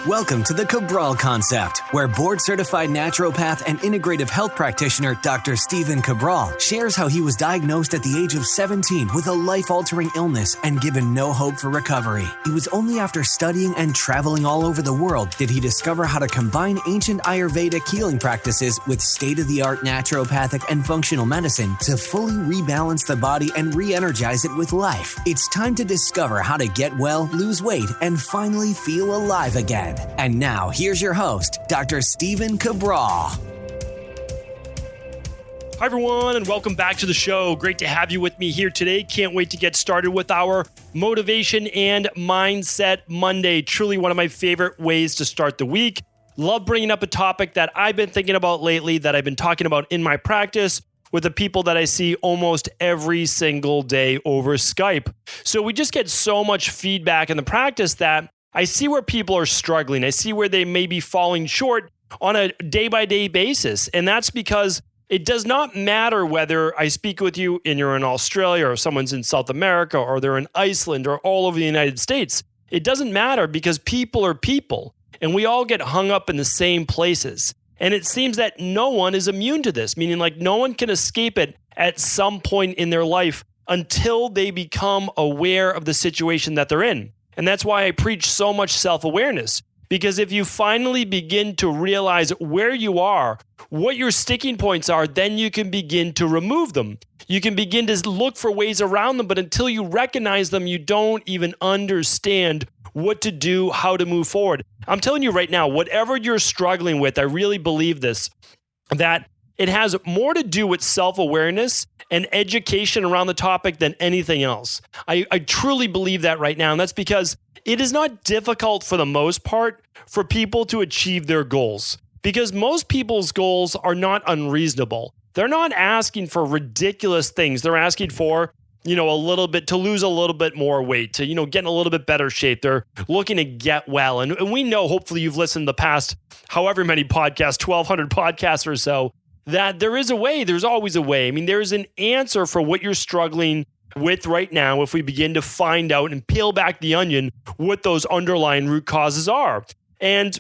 Welcome to the Cabral Concept, where board-certified naturopath and integrative health practitioner Dr. Stephen Cabral shares how he was diagnosed at the age of 17 with a life-altering illness and given no hope for recovery. It was only after studying and traveling all over the world did he discover how to combine ancient Ayurvedic healing practices with state-of-the-art naturopathic and functional medicine to fully rebalance the body and re-energize it with life. It's time to discover how to get well, lose weight, and finally feel alive again. And now, here's your host, Dr. Stephen Cabral. Hi, everyone, and welcome back to the show. Great to have you with me here today. Can't wait to get started with our Motivation and Mindset Monday. Truly one of my favorite ways to start the week. Love bringing up a topic that I've been thinking about lately, that I've been talking about in my practice with the people that I see almost every single day over Skype. So we just get so much feedback in the practice that I see where people are struggling. I see where they may be falling short on a day-by-day basis. And that's because it does not matter whether I speak with you and you're in Australia or someone's in South America or they're in Iceland or all over the United States. It doesn't matter because people are people and we all get hung up in the same places. And it seems that no one is immune to this, meaning like no one can escape it at some point in their life until they become aware of the situation that they're in. And that's why I preach so much self-awareness, because if you finally begin to realize where you are, what your sticking points are, then you can begin to remove them. You can begin to look for ways around them, but until you recognize them, you don't even understand what to do, how to move forward. I'm telling you right now, whatever you're struggling with, I really believe this, that it has more to do with self-awareness and education around the topic than anything else. I truly believe that right now. And that's because it is not difficult for the most part for people to achieve their goals, because most people's goals are not unreasonable. They're not asking for ridiculous things. They're asking for, a little bit, to lose a little bit more weight, to, get in a little bit better shape. They're looking to get well. And we know, hopefully you've listened to the past however many podcasts, 1,200 podcasts or so, that there is a way, there's always a way. I mean, there's an answer for what you're struggling with right now if we begin to find out and peel back the onion what those underlying root causes are. And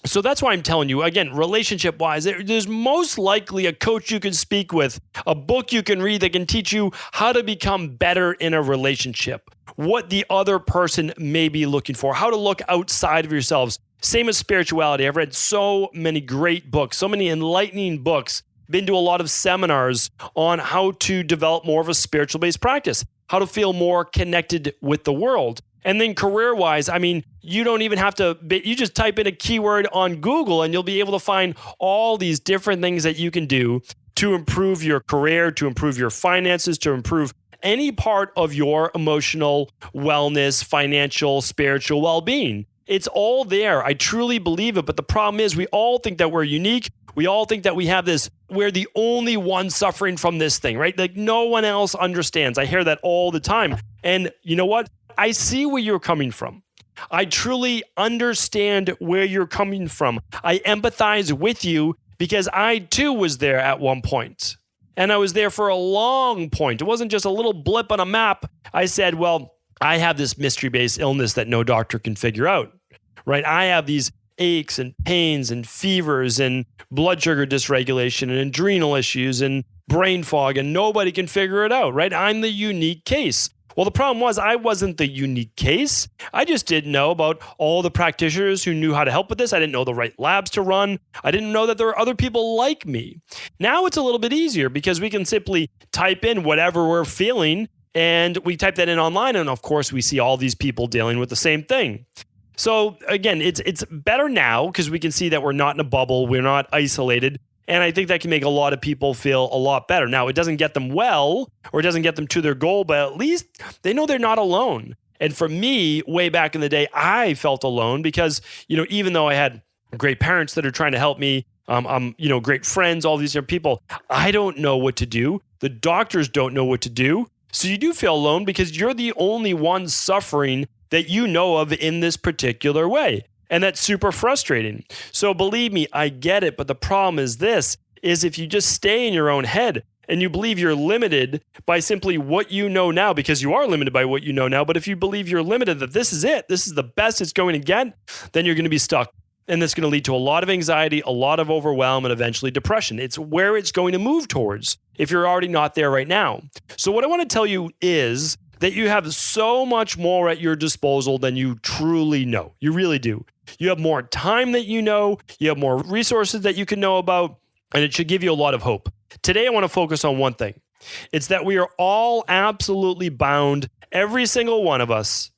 so that's why I'm telling you, again, relationship-wise, there's most likely a coach you can speak with, a book you can read that can teach you how to become better in a relationship, what the other person may be looking for, how to look outside of yourselves. Same as spirituality. I've read so many great books, so many enlightening books, been to a lot of seminars on how to develop more of a spiritual-based practice, how to feel more connected with the world. And then career-wise, I mean, you don't even have to, you just type in a keyword on Google and you'll be able to find all these different things that you can do to improve your career, to improve your finances, to improve any part of your emotional wellness, financial, spiritual well-being. It's all there. I truly believe it. But the problem is we all think that we're unique. We all think that we have this, we're the only one suffering from this thing, right? Like no one else understands. I hear that all the time. And you know what? I see where you're coming from. I truly understand where you're coming from. I empathize with you because I too was there at one point. And I was there for a long point. It wasn't just a little blip on a map. I said, well, I have this mystery-based illness that no doctor can figure out, right? I have these aches and pains and fevers and blood sugar dysregulation and adrenal issues and brain fog, and nobody can figure it out, right? I'm the unique case. Well, the problem was I wasn't the unique case. I just didn't know about all the practitioners who knew how to help with this. I didn't know the right labs to run. I didn't know that there were other people like me. Now it's a little bit easier because we can simply type in whatever we're feeling and we type that in online, and of course, we see all these people dealing with the same thing. So again, it's better now because we can see that we're not in a bubble, we're not isolated, and I think that can make a lot of people feel a lot better. Now, it doesn't get them well, or it doesn't get them to their goal, but at least they know they're not alone. And for me, way back in the day, I felt alone because, even though I had great parents that are trying to help me, great friends, all these different people, I don't know what to do. The doctors don't know what to do. So you do feel alone because you're the only one suffering that you know of in this particular way. And that's super frustrating. So believe me, I get it. But the problem is this, is if you just stay in your own head, and you believe you're limited by simply what you know now, because you are limited by what you know now. But if you believe you're limited, that this is it, this is the best it's going to get, then you're going to be stuck. And that's going to lead to a lot of anxiety, a lot of overwhelm, and eventually depression. It's where it's going to move towards if you're already not there right now. So what I want to tell you is that you have so much more at your disposal than you truly know. You really do. You have more time that you know. You have more resources that you can know about, and it should give you a lot of hope. Today, I want to focus on one thing. It's that we are all absolutely bound, every single one of us,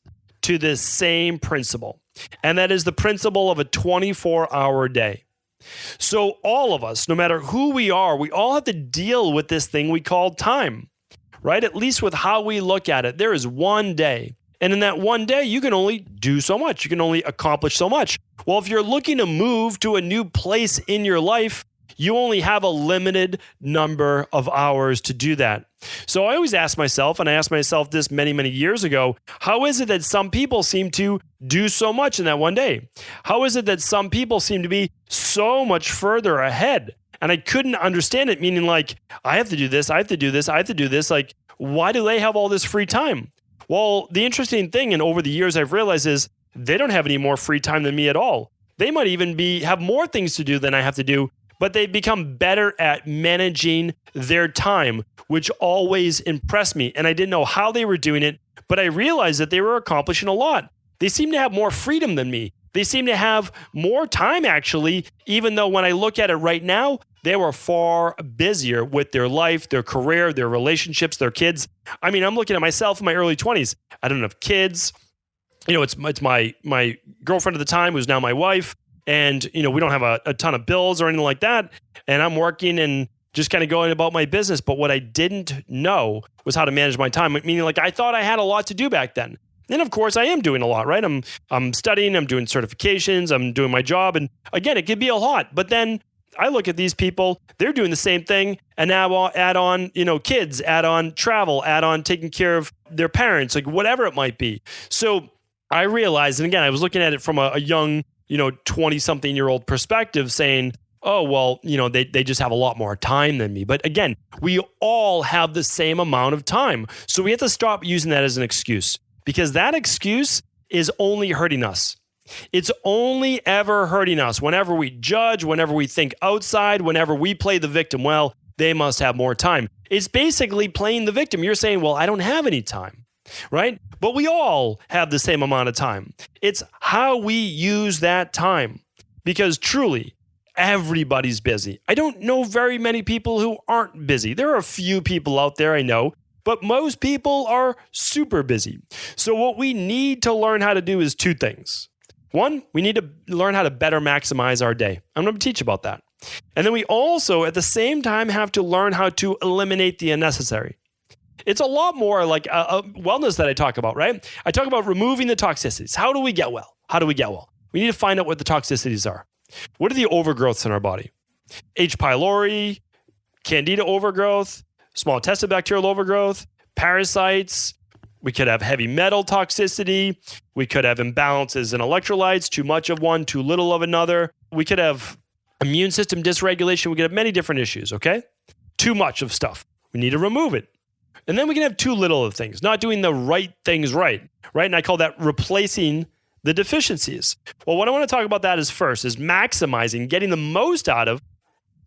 to this same principle. And that is the principle of a 24-hour day. So all of us, no matter who we are, we all have to deal with this thing we call time, right? At least with how we look at it. There is one day. And in that one day, you can only do so much. You can only accomplish so much. Well, if you're looking to move to a new place in your life, you only have a limited number of hours to do that. So I always ask myself, and I asked myself this many, many years ago, how is it that some people seem to do so much in that one day? How is it that some people seem to be so much further ahead? And I couldn't understand it, meaning like, I have to do this, I have to do this, I have to do this. Like, why do they have all this free time? Well, the interesting thing, and over the years I've realized, is they don't have any more free time than me at all. They might even have more things to do than I have to do, but they've become better at managing their time, which always impressed me. And I didn't know how they were doing it, but I realized that they were accomplishing a lot. They seem to have more freedom than me. They seem to have more time, actually, even though when I look at it right now, they were far busier with their life, their career, their relationships, their kids. I mean, I'm looking at myself in my early 20s. I don't have kids. You know, it's my girlfriend at the time, who's now my wife. And, you know, we don't have a ton of bills or anything like that. And I'm working and just kind of going about my business. But what I didn't know was how to manage my time. Meaning, like, I thought I had a lot to do back then. And of course, I am doing a lot, right? I'm studying, I'm doing certifications, I'm doing my job. And again, it could be a lot. But then I look at these people, they're doing the same thing. And now add on, you know, kids, add on travel, add on taking care of their parents, like whatever it might be. So I realized, and again, I was looking at it from a young, 20-something-year-old perspective, saying, oh, well, they just have a lot more time than me. But again, we all have the same amount of time. So we have to stop using that as an excuse, because that excuse is only hurting us. It's only ever hurting us whenever we judge, whenever we think outside, whenever we play the victim. Well, they must have more time. It's basically playing the victim. You're saying, well, I don't have any time, right? But we all have the same amount of time. It's how we use that time, because truly, everybody's busy. I don't know very many people who aren't busy. There are a few people out there I know, but most people are super busy. So what we need to learn how to do is two things. One, we need to learn how to better maximize our day. I'm going to teach about that. And then we also, at the same time, have to learn how to eliminate the unnecessary. It's a lot more like a wellness that I talk about, right? I talk about removing the toxicities. How do we get well? How do we get well? We need to find out what the toxicities are. What are the overgrowths in our body? H. pylori, candida overgrowth, small intestinal bacterial overgrowth, parasites. We could have heavy metal toxicity. We could have imbalances in electrolytes, too much of one, too little of another. We could have immune system dysregulation. We could have many different issues, okay? Too much of stuff. We need to remove it. And then we can have too little of things, not doing the right things right? And I call that replacing the deficiencies. Well, what I want to talk about that is maximizing, getting the most out of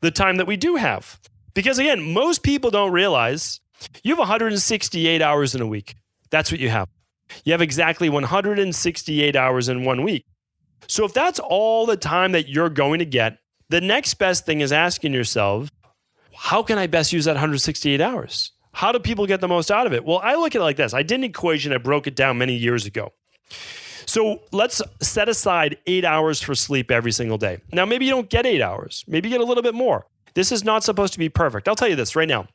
the time that we do have. Because again, most people don't realize you have 168 hours in a week. That's what you have. You have exactly 168 hours in 1 week. So if that's all the time that you're going to get, the next best thing is asking yourself, how can I best use that 168 hours? How do people get the most out of it? Well, I look at it like this. I did an equation. I broke it down many years ago. So let's set aside 8 hours for sleep every single day. Now, maybe you don't get 8 hours. Maybe you get a little bit more. This is not supposed to be perfect. I'll tell you this right now.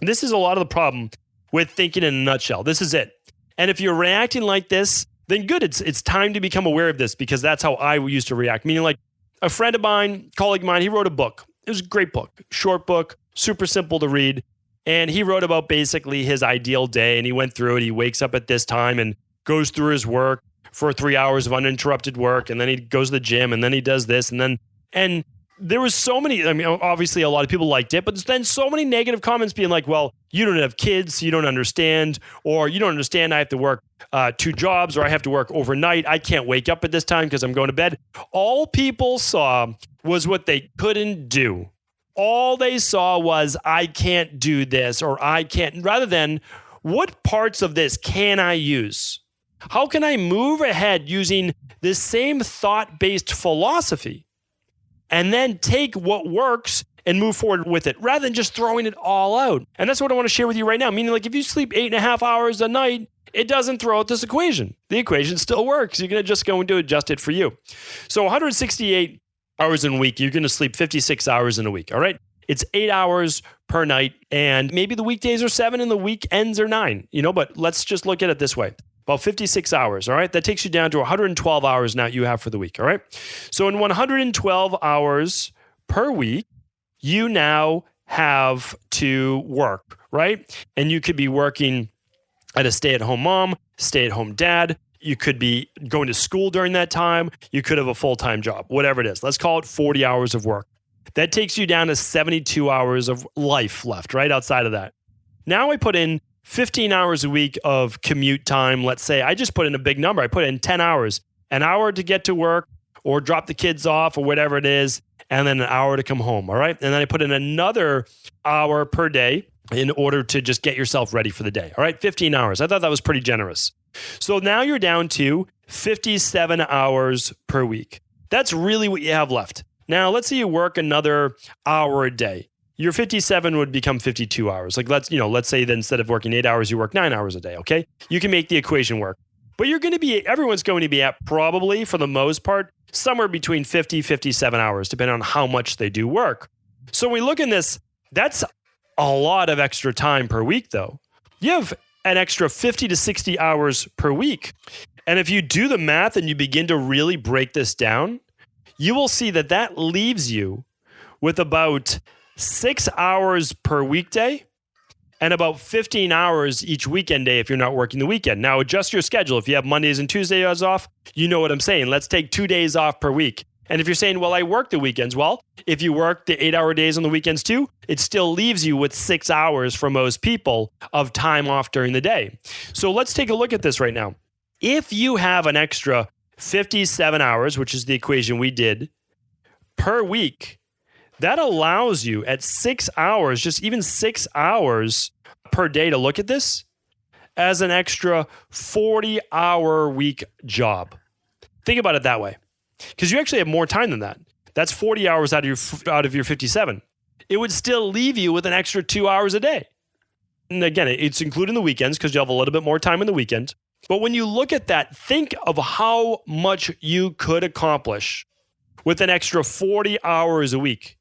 This is a lot of the problem with thinking in a nutshell. This is it. And if you're reacting like this, then good. It's time to become aware of this, because that's how I used to react. Meaning, like, a friend of mine, colleague of mine, he wrote a book. It was a great book, short book, super simple to read. And he wrote about basically his ideal day, and he went through it. He wakes up at this time and goes through his work for 3 hours of uninterrupted work. And then he goes to the gym, and then he does this. And there was so many, I mean, obviously a lot of people liked it, but then so many negative comments being like, well, you don't have kids, so you don't understand, or you don't understand I have to work 2 jobs, or I have to work overnight. I can't wake up at this time because I'm going to bed. All people saw was what they couldn't do. All they saw was, I can't do this, or I can't, rather than what parts of this can I use? How can I move ahead using this same thought-based philosophy and then take what works and move forward with it rather than just throwing it all out? And that's what I want to share with you right now. Meaning, like, if you sleep 8.5 hours a night, it doesn't throw out this equation. The equation still works. You're going to just go and adjust it for you. So 168 hours in a week, you're going to sleep 56 hours in a week. All right. It's 8 hours per night. And maybe the weekdays are 7 and the weekends are 9, but let's just look at it this way. About 56 hours, all right? That takes you down to 112 hours now you have for the week, all right? So in 112 hours per week, you now have to work, right? And you could be working at a stay-at-home mom, stay-at-home dad. You could be going to school during that time. You could have a full-time job, whatever it is. Let's call it 40 hours of work. That takes you down to 72 hours of life left, right? Outside of that. Now I put in 15 hours a week of commute time. Let's say I just put in a big number. I put in 10 hours, an hour to get to work or drop the kids off or whatever it is, and then an hour to come home. All right. And then I put in another hour per day in order to just get yourself ready for the day. All right. 15 hours. I thought that was pretty generous. So now you're down to 57 hours per week. That's really what you have left. Now, let's say you work another hour a day. Your 57 would become 52 hours. Like let's say that instead of working 8 hours, you work 9 hours a day, okay? You can make the equation work. But everyone's going to be at probably, for the most part, somewhere between 50, 57 hours, depending on how much they do work. So when we look in this, that's a lot of extra time per week, though. You have an extra 50 to 60 hours per week. And if you do the math and you begin to really break this down, you will see that that leaves you with about 6 hours per weekday and about 15 hours each weekend day if you're not working the weekend. Now, adjust your schedule. If you have Mondays and Tuesdays off, you know what I'm saying. Let's take 2 days off per week. And if you're saying, well, I work the weekends, well, if you work the 8-hour days on the weekends too, it still leaves you with 6 hours for most people of time off during the day. So let's take a look at this right now. If you have an extra 57 hours, which is the equation we did, per week, that allows you at 6 hours, just even 6 hours per day to look at this as an extra 40-hour week job. Think about it that way, because you actually have more time than that. That's 40 hours out of your 57. It would still leave you with an extra 2 hours a day. And again, it's including the weekends because you have a little bit more time in the weekend. But when you look at that, think of how much you could accomplish with an extra 40 hours a week.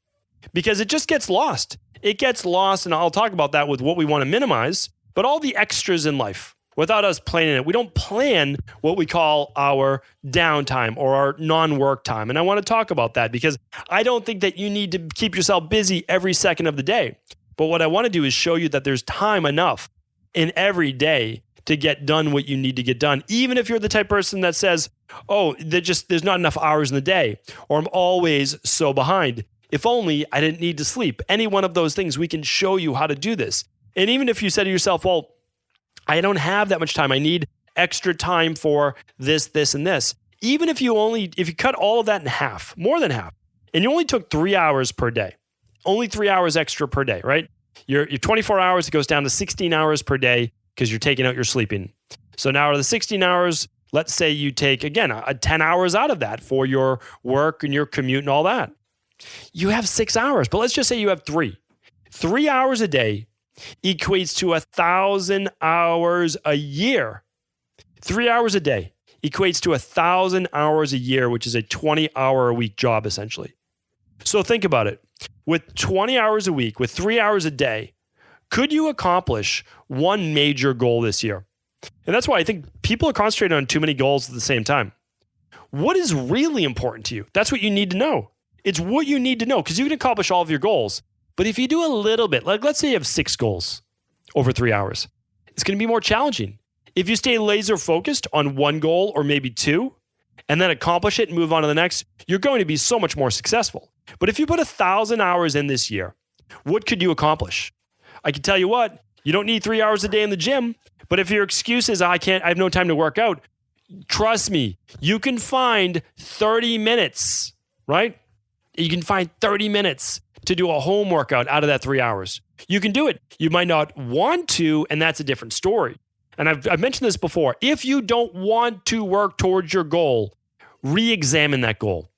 Because it just gets lost. It gets lost, and I'll talk about that with what we want to minimize, but all the extras in life, without us planning it. We don't plan what we call our downtime or our non-work time. And I want to talk about that because I don't think that you need to keep yourself busy every second of the day. But what I want to do is show you that there's time enough in every day to get done what you need to get done. Even if you're the type of person that says, oh, there's not enough hours in the day, or I'm always so behind. If only I didn't need to sleep. Any one of those things, we can show you how to do this. And even if you said to yourself, well, I don't have that much time. I need extra time for this, this, and this. Even if you cut all of that in half, more than half, and you only took 3 hours per day, only 3 hours extra per day, right? Your 24 hours, it goes down to 16 hours per day because you're taking out your sleeping. So now out of the 16 hours, let's say you take, again, 10 hours out of that for your work and your commute and all that. You have 6 hours, but let's just say you have 3. 3 hours a day equates to 1,000 hours a year. 3 hours a day equates to 1,000 hours a year, which is a 20-hour-a-week job, essentially. So think about it. With 20 hours a week, with 3 hours a day, could you accomplish one major goal this year? And that's why I think people are concentrating on too many goals at the same time. What is really important to you? That's what you need to know. It's what you need to know, because you can accomplish all of your goals. But if you do a little bit, like let's say you have 6 goals over 3 hours, it's going to be more challenging. If you stay laser focused on one goal or maybe 2, and then accomplish it and move on to the next, you're going to be so much more successful. But if you put 1,000 hours in this year, what could you accomplish? I can tell you what, you don't need 3 hours a day in the gym, but if your excuse is, I have no time to work out, trust me, you can find 30 minutes, right? You can find 30 minutes to do a home workout out of that 3 hours. You can do it. You might not want to, and that's a different story. And I've mentioned this before. If you don't want to work towards your goal, re-examine that goal.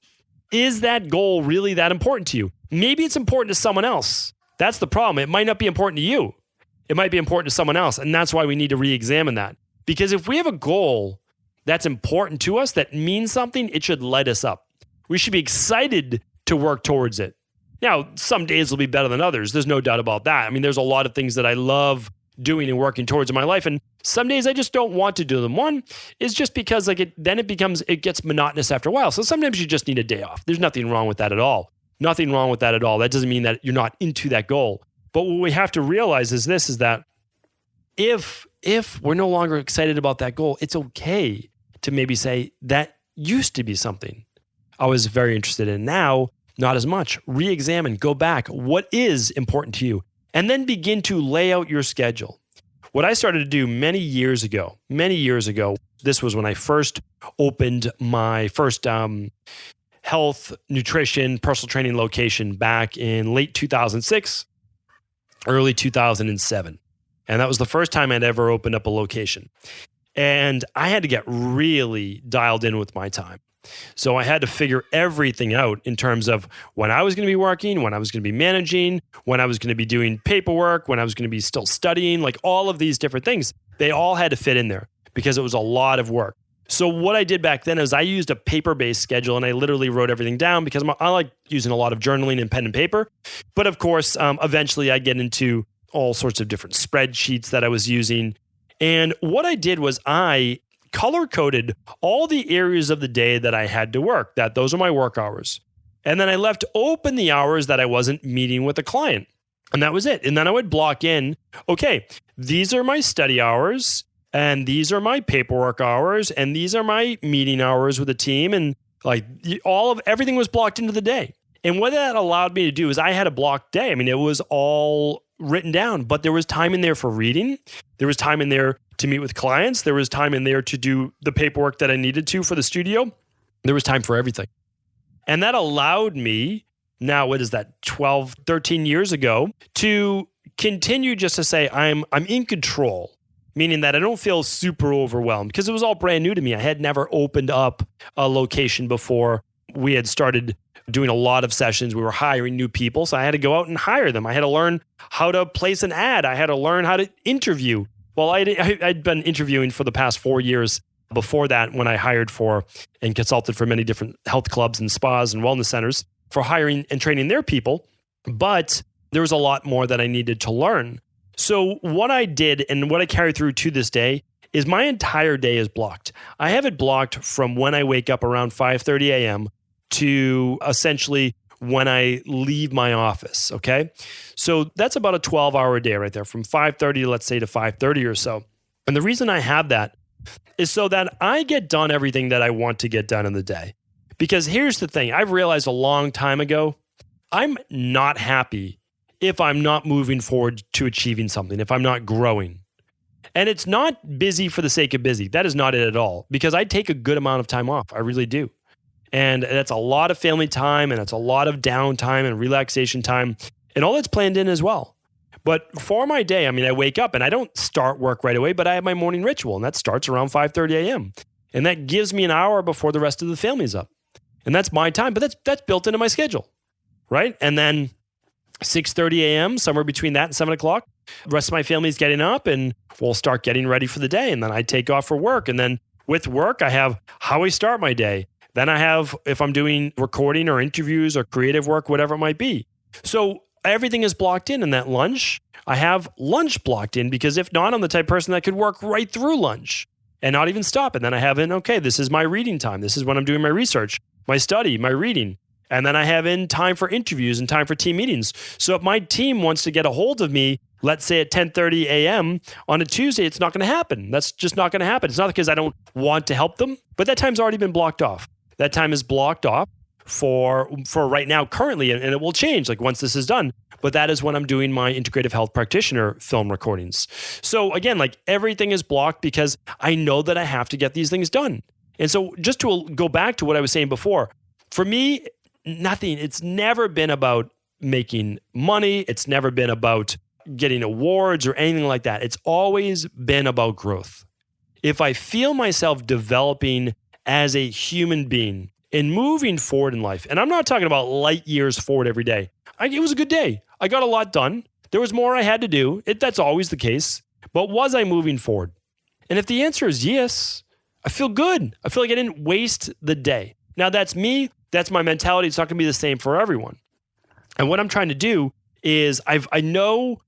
Is that goal really that important to you? Maybe it's important to someone else. That's the problem. It might not be important to you. It might be important to someone else. And that's why we need to re-examine that. Because if we have a goal that's important to us, that means something, it should light us up. We should be excited to work towards it. Now, some days will be better than others. There's no doubt about that. I mean, there's a lot of things that I love doing and working towards in my life. And some days I just don't want to do them. One is just because it gets monotonous after a while. So sometimes you just need a day off. There's nothing wrong with that at all. Nothing wrong with that at all. That doesn't mean that you're not into that goal. But what we have to realize is that if we're no longer excited about that goal, it's okay to maybe say that used to be something I was very interested in. Now, not as much. Re-examine, go back. What is important to you? And then begin to lay out your schedule. What I started to do many years ago, this was when I first opened my first health, nutrition, personal training location back in late 2006, early 2007. And that was the first time I'd ever opened up a location. And I had to get really dialed in with my time. So I had to figure everything out in terms of when I was going to be working, when I was going to be managing, when I was going to be doing paperwork, when I was going to be still studying, like all of these different things. They all had to fit in there because it was a lot of work. So what I did back then is I used a paper-based schedule and I literally wrote everything down because I like using a lot of journaling and pen and paper. But of course, eventually I get into all sorts of different spreadsheets that I was using. And what I did was I color-coded all the areas of the day that I had to work, that those are my work hours. And then I left open the hours that I wasn't meeting with a client. And that was it. And then I would block in, okay, these are my study hours, and these are my paperwork hours, and these are my meeting hours with the team. And like everything was blocked into the day. And what that allowed me to do is I had a blocked day. I mean, it was all written down, but there was time in there for reading. There was time in there to meet with clients. There was time in there to do the paperwork that I needed to for the studio. There was time for everything. And that allowed me, now what is that, 12, 13 years ago, to continue just to say I'm in control, meaning that I don't feel super overwhelmed because it was all brand new to me. I had never opened up a location before. We had started doing a lot of sessions. We were hiring new people, so I had to go out and hire them. I had to learn how to place an ad. I had to learn how to interview. Well, I'd been interviewing for the past 4 years before that when I hired for and consulted for many different health clubs and spas and wellness centers for hiring and training their people. But there was a lot more that I needed to learn. So what I did and what I carry through to this day is my entire day is blocked. I have it blocked from when I wake up around 5:30 a.m. to essentially when I leave my office, okay? So that's about a 12-hour day right there, from 5:30, let's say, to 5:30 or so. And the reason I have that is so that I get done everything that I want to get done in the day. Because here's the thing, I've realized a long time ago, I'm not happy if I'm not moving forward to achieving something, if I'm not growing. And it's not busy for the sake of busy. That is not it at all, because I take a good amount of time off. I really do. And that's a lot of family time, and it's a lot of downtime and relaxation time, and all that's planned in as well. But for my day, I mean, I wake up and I don't start work right away, but I have my morning ritual, and that starts around 5:30 a.m. And that gives me an hour before the rest of the family's up. And that's my time, but that's built into my schedule, right? And then 6:30 a.m., somewhere between that and 7 o'clock, the rest of my family's getting up, and we'll start getting ready for the day. And then I take off for work. And then with work, I have how I start my day. Then I have, if I'm doing recording or interviews or creative work, whatever it might be. So everything is blocked in. And that lunch, I have lunch blocked in, because if not, I'm the type of person that could work right through lunch and not even stop. And then I have in, okay, this is my reading time. This is when I'm doing my research, my study, my reading. And then I have in time for interviews and time for team meetings. So if my team wants to get a hold of me, let's say at 10:30 a.m. on a Tuesday, it's not going to happen. That's just not going to happen. It's not because I don't want to help them, but that time's already been blocked off. That time is blocked off for right now currently, and it will change like once this is done. But that is when I'm doing my integrative health practitioner film recordings. So again, like everything is blocked because I know that I have to get these things done. And so just to go back to what I was saying before, for me, it's never been about making money. It's never been about getting awards or anything like that. It's always been about growth. If I feel myself developing as a human being and moving forward in life, and I'm not talking about light years forward every day. It was a good day. I got a lot done. There was more I had to do. That's always the case. But was I moving forward? And if the answer is yes, I feel good. I feel like I didn't waste the day. Now that's me. That's my mentality. It's not going to be the same for everyone. And what I'm trying to do is I know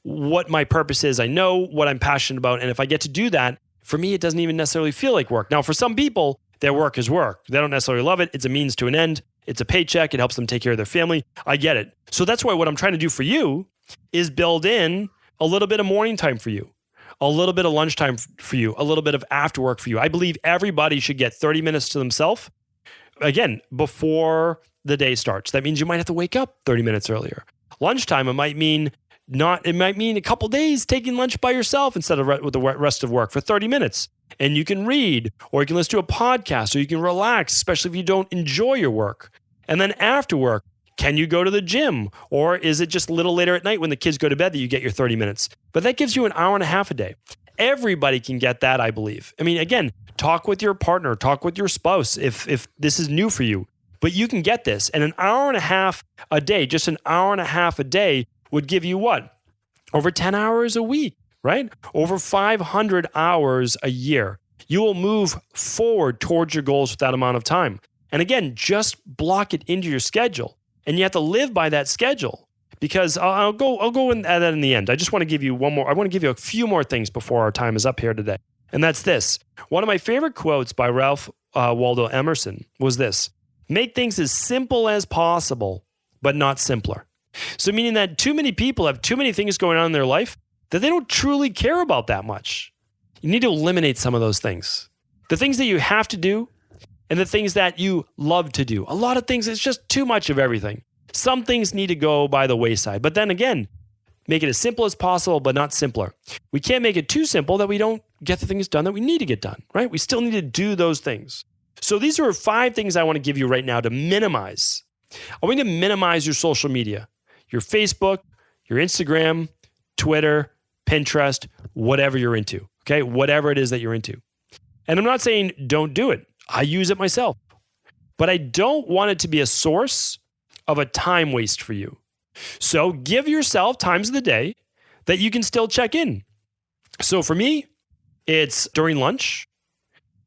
what my purpose is. I know what I'm passionate about. And if I get to do that, for me, it doesn't even necessarily feel like work. Now, for some people, their work is work. They don't necessarily love it. It's a means to an end. It's a paycheck. It helps them take care of their family. I get it. So that's why what I'm trying to do for you is build in a little bit of morning time for you, a little bit of lunchtime for you, a little bit of after work for you. I believe everybody should get 30 minutes to themselves, again, before the day starts. That means you might have to wake up 30 minutes earlier. Lunchtime, it might mean a couple days taking lunch by yourself instead of with the rest of work for 30 minutes. And you can read, or you can listen to a podcast, or you can relax, especially if you don't enjoy your work. And then after work, can you go to the gym? Or is it just a little later at night when the kids go to bed that you get your 30 minutes? But that gives you an hour and a half a day. Everybody can get that, I believe. I mean, again, talk with your partner, talk with your spouse if this is new for you. But you can get this. And an hour and a half a day, just an hour and a half a day would give you what? Over 10 hours a week, right? Over 500 hours a year. You will move forward towards your goals with that amount of time. And again, just block it into your schedule. And you have to live by that schedule, because I'll go and add that in the end. I just want to give you one more. I want to give you a few more things before our time is up here today. And that's this. One of my favorite quotes by Ralph Waldo Emerson was this: make things as simple as possible, but not simpler. So meaning that too many people have too many things going on in their life that they don't truly care about that much. You need to eliminate some of those things. The things that you have to do and the things that you love to do. A lot of things, it's just too much of everything. Some things need to go by the wayside. But then again, make it as simple as possible, but not simpler. We can't make it too simple that we don't get the things done that we need to get done, right? We still need to do those things. So these are 5 things I want to give you right now to minimize. I want you to minimize your social media, your Facebook, your Instagram, Twitter, Pinterest, whatever you're into, okay? Whatever it is that you're into. And I'm not saying don't do it. I use it myself. But I don't want it to be a source of a time waste for you. So give yourself times of the day that you can still check in. So for me, it's during lunch,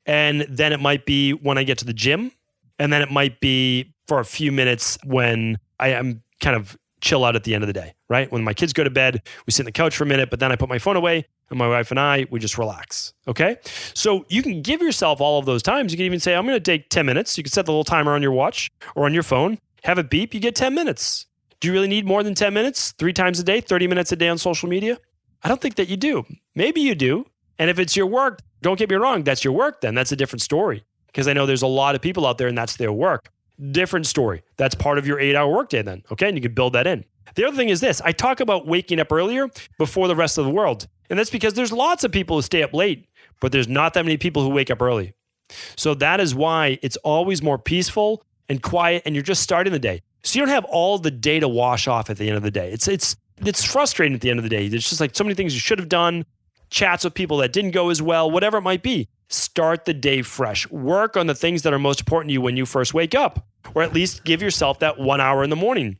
and then it might be when I get to the gym, and then it might be for a few minutes when I am kind of chill out at the end of the day, right? When my kids go to bed, we sit on the couch for a minute, but then I put my phone away, and my wife and I, we just relax, okay? So you can give yourself all of those times. You can even say, I'm going to take 10 minutes. You can set the little timer on your watch or on your phone, have it beep, you get 10 minutes. Do you really need more than 10 minutes? 3 times a day, 30 minutes a day on social media? I don't think that you do. Maybe you do. And if it's your work, don't get me wrong, that's your work then. That's a different story. Because I know there's a lot of people out there and that's their work. Different story. That's part of your 8-hour workday then, okay? And you can build that in. The other thing is this. I talk about waking up earlier before the rest of the world. And that's because there's lots of people who stay up late, but there's not that many people who wake up early. So that is why it's always more peaceful and quiet, and you're just starting the day. So you don't have all the day to wash off at the end of the day. It's frustrating at the end of the day. There's just like so many things you should have done, chats with people that didn't go as well, whatever it might be. Start the day fresh. Work on the things that are most important to you when you first wake up, or at least give yourself that 1 hour in the morning.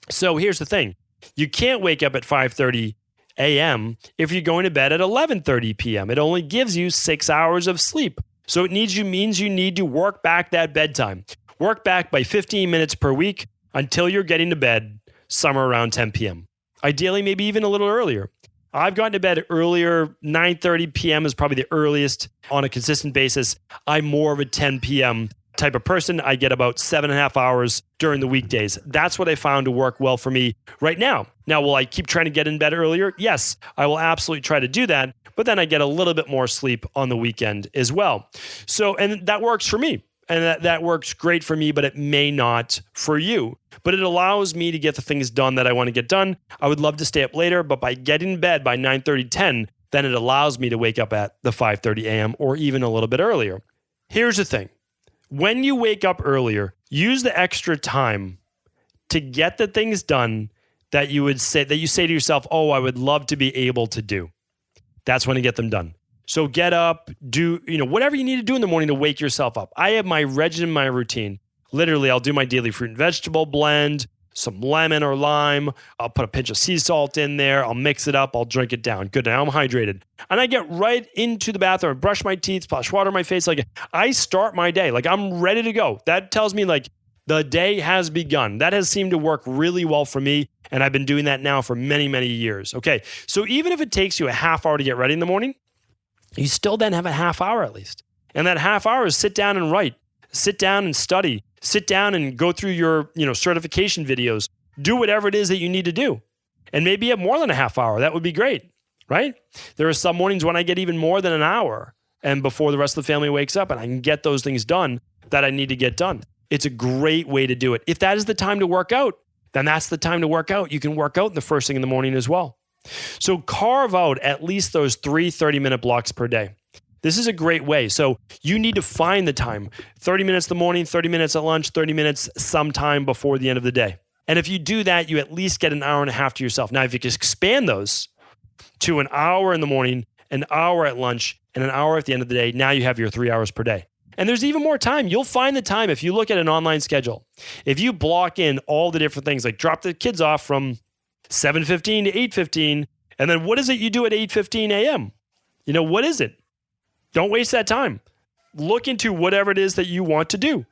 So here's the thing. You can't wake up at 5:30 a.m. if you're going to bed at 11:30 p.m. It only gives you 6 hours of sleep. So it means you need to work back that bedtime. Work back by 15 minutes per week until you're getting to bed somewhere around 10 p.m. Ideally, maybe even a little earlier. I've gotten to bed earlier. 9:30 p.m. is probably the earliest on a consistent basis. I'm more of a 10 p.m. type of person. I get about 7.5 hours during the weekdays. That's what I found to work well for me right now. Now, will I keep trying to get in bed earlier? Yes, I will absolutely try to do that. But then I get a little bit more sleep on the weekend as well. So, and that works for me. And that works great for me, but it may not for you. But it allows me to get the things done that I want to get done. I would love to stay up later, but by getting in bed by 9:30, 10, then it allows me to wake up at the 5:30 a.m. or even a little bit earlier. Here's the thing. When you wake up earlier, use the extra time to get the things done that you say to yourself, oh, I would love to be able to do. That's when you get them done. So get up, do, whatever you need to do in the morning to wake yourself up. I have my regimen, my routine. Literally, I'll do my daily fruit and vegetable blend, some lemon or lime. I'll put a pinch of sea salt in there. I'll mix it up. I'll drink it down. Good. Now I'm hydrated. And I get right into the bathroom, brush my teeth, splash water on my face. Like I start my day. Like I'm ready to go. That tells me like the day has begun. That has seemed to work really well for me. And I've been doing that now for many, many years. Okay. So even if it takes you a half hour to get ready in the morning, you still then have a half hour at least. And that half hour is sit down and write, sit down and study, sit down and go through your, certification videos, do whatever it is that you need to do. And maybe you have more than a half hour. That would be great, right? There are some mornings when I get even more than an hour and before the rest of the family wakes up and I can get those things done that I need to get done. It's a great way to do it. If that is the time to work out, then that's the time to work out. You can work out the first thing in the morning as well. So carve out at least those 3 30-minute blocks per day. This is a great way. So you need to find the time, 30 minutes in the morning, 30 minutes at lunch, 30 minutes sometime before the end of the day. And if you do that, you at least get an hour and a half to yourself. Now, if you can expand those to an hour in the morning, an hour at lunch, and an hour at the end of the day, now you have your 3 hours per day. And there's even more time. You'll find the time if you look at an online schedule. If you block in all the different things, like drop the kids off from 7:15 to 8:15, and then what is it you do at 8:15 a.m.? What is it? Don't waste that time. Look into whatever it is that you want to do.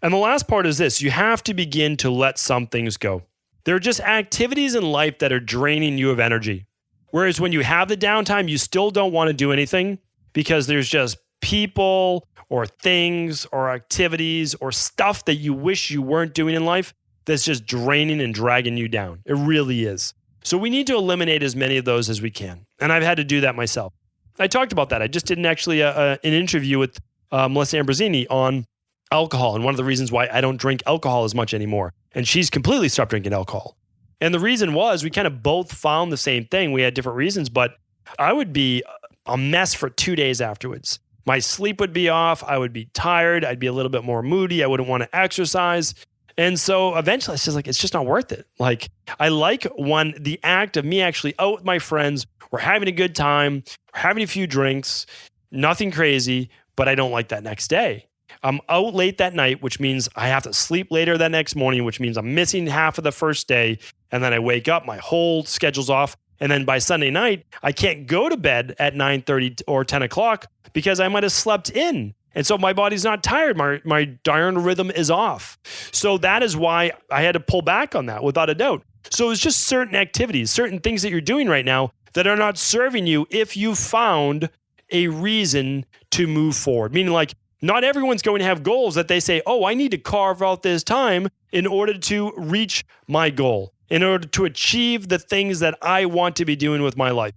And the last part is this. You have to begin to let some things go. There are just activities in life that are draining you of energy. Whereas when you have the downtime, you still don't want to do anything because there's just people or things or activities or stuff that you wish you weren't doing in life that's just draining and dragging you down. It really is. So we need to eliminate as many of those as we can. And I've had to do that myself. I talked about that. I just did an interview with Melissa Ambrosini on alcohol and one of the reasons why I don't drink alcohol as much anymore. And she's completely stopped drinking alcohol. And the reason was we kind of both found the same thing. We had different reasons, but I would be a mess for 2 days afterwards. My sleep would be off. I would be tired. I'd be a little bit more moody. I wouldn't want to exercise. And so eventually it's just like, it's just not worth it. Like I like the act of me actually out with my friends, we're having a good time, we're having a few drinks, nothing crazy, but I don't like that next day. I'm out late that night, which means I have to sleep later that next morning, which means I'm missing half of the first day. And then I wake up, my whole schedule's off. And then by Sunday night, I can't go to bed at 9:30 or 10 o'clock because I might have slept in. And so my body's not tired. My diurnal rhythm is off. So that is why I had to pull back on that without a doubt. So it's just certain activities, certain things that you're doing right now that are not serving you if you found a reason to move forward. Meaning like not everyone's going to have goals that they say, oh, I need to carve out this time in order to reach my goal, in order to achieve the things that I want to be doing with my life.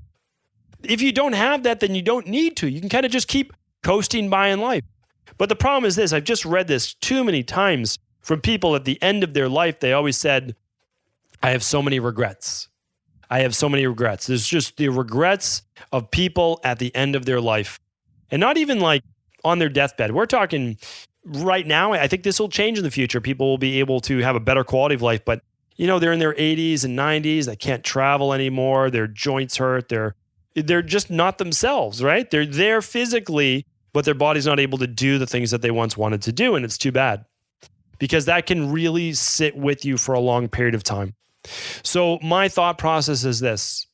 If you don't have that, then you don't need to. You can kind of just keep coasting by in life. But the problem is this, I've just read this too many times from people at the end of their life. They always said, I have so many regrets. I have so many regrets. There's just the regrets of people at the end of their life. And not even like on their deathbed. We're talking right now. I think this will change in the future. People will be able to have a better quality of life. But, they're in their 80s and 90s. They can't travel anymore. Their joints hurt. They're just not themselves, right? They're there physically, but their body's not able to do the things that they once wanted to do. And it's too bad because that can really sit with you for a long period of time. So my thought process is this: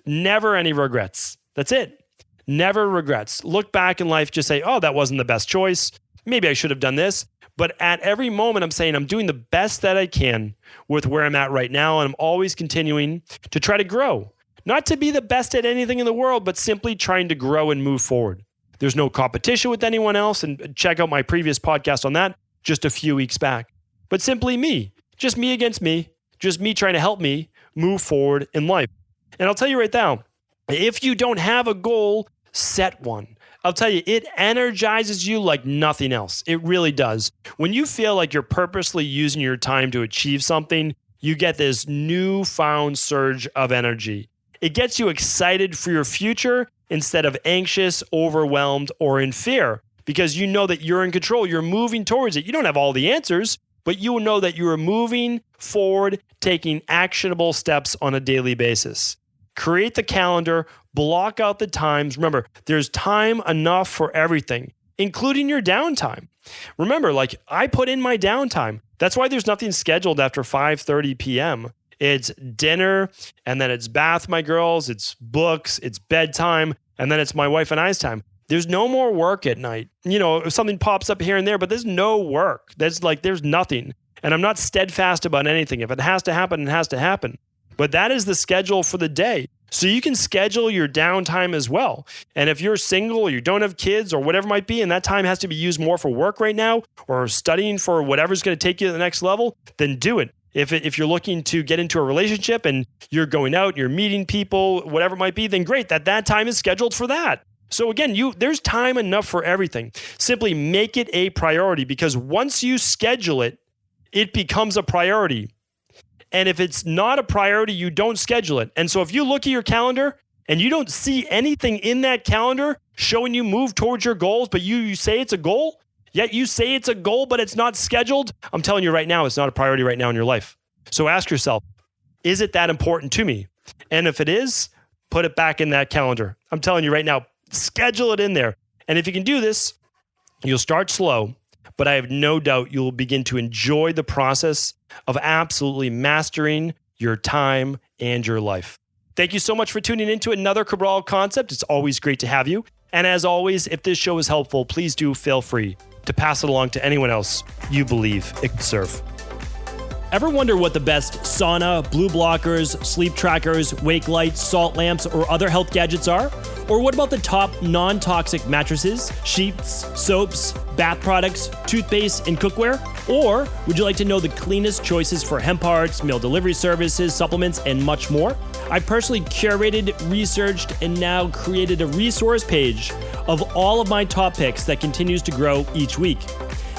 never any regrets. That's it. Never regrets. Look back in life, just say, oh, that wasn't the best choice. Maybe I should have done this. But at every moment, I'm saying I'm doing the best that I can with where I'm at right now. And I'm always continuing to try to grow. Not to be the best at anything in the world, but simply trying to grow and move forward. There's no competition with anyone else. And check out my previous podcast on that just a few weeks back. But simply me, just me against me, just me trying to help me move forward in life. And I'll tell you right now, if you don't have a goal, set one. I'll tell you, it energizes you like nothing else. It really does. When you feel like you're purposely using your time to achieve something, you get this newfound surge of energy. It gets you excited for your future instead of anxious, overwhelmed, or in fear, because you know that you're in control. You're moving towards it. You don't have all the answers, but you will know that you are moving forward, taking actionable steps on a daily basis. Create the calendar, block out the times. Remember, there's time enough for everything, including your downtime. Remember, like I put in my downtime. That's why there's nothing scheduled after 5:30 p.m. It's dinner, and then it's bath, my girls, it's books, it's bedtime, and then it's my wife and I's time. There's no more work at night. You know, if something pops up here and there, but there's no work. There's nothing. And I'm not steadfast about anything. If it has to happen, it has to happen. But that is the schedule for the day. So you can schedule your downtime as well. And if you're single or you don't have kids or whatever it might be, and that time has to be used more for work right now or studying for whatever's going to take you to the next level, then do it. If you're looking to get into a relationship and you're going out, you're meeting people, whatever it might be, then great, that time is scheduled for that. So again, there's time enough for everything. Simply make it a priority, because once you schedule it, it becomes a priority. And if it's not a priority, you don't schedule it. And so if you look at your calendar and you don't see anything in that calendar showing you move towards your goals, but you say it's a goal, yet you say it's a goal, but it's not scheduled, I'm telling you right now, it's not a priority right now in your life. So ask yourself, is it that important to me? And if it is, put it back in that calendar. I'm telling you right now, schedule it in there. And if you can do this, you'll start slow, but I have no doubt you'll begin to enjoy the process of absolutely mastering your time and your life. Thank you so much for tuning into another Cabral Concept. It's always great to have you. And as always, if this show is helpful, please do feel free to pass it along to anyone else you believe it could serve. Ever wonder what the best sauna, blue blockers, sleep trackers, wake lights, salt lamps, or other health gadgets are? Or what about the top non-toxic mattresses, sheets, soaps, bath products, toothpaste, and cookware? Or would you like to know the cleanest choices for hemp parts, meal delivery services, supplements, and much more? I personally curated, researched, and now created a resource page of all of my top picks that continues to grow each week.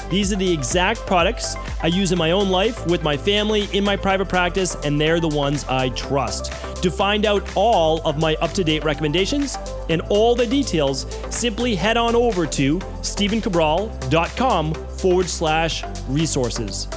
These are the exact products I use in my own life, with my family, in my private practice, and they're the ones I trust. To find out all of my up-to-date recommendations and all the details, simply head on over to stephencabral.com/resources.